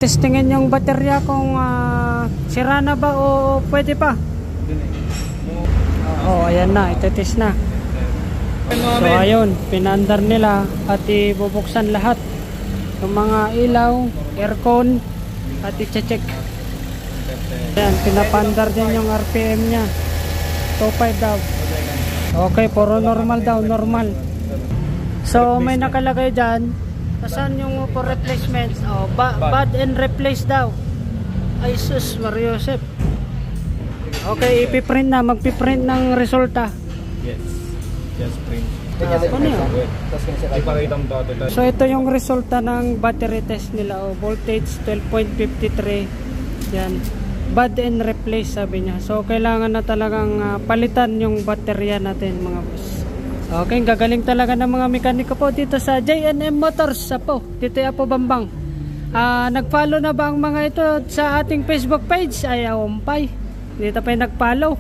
Testingin yung baterya kung sira na ba o pwede pa. Ayan na, itetest na. So ayun, pinandar nila at ibubuksan lahat yung mga ilaw, aircon at i-check. Ayan, pinapandar din yung RPM nya 2.5 daw. Okay, puro normal daw, normal. So may nakalagay dyan, saan yung for replacement? Bad and replace daw. Ay sus, Mariosep. Okay, ipiprint na, magpiprint ng resulta. Yes, just print. Ano yun? Ipakita mo dati. So ito yung resulta ng battery test nila. Voltage 12.53. Yan, bad and replace sabi niya. So kailangan na talagang palitan yung baterya natin mga boss. Okay, gagaling talaga ng mga mekaniko po dito sa J&M Motors po, dito po Bambang. Nag-follow na ba ang mga ito sa ating Facebook page? Ay, umpay. Dito pa yung nag-follow.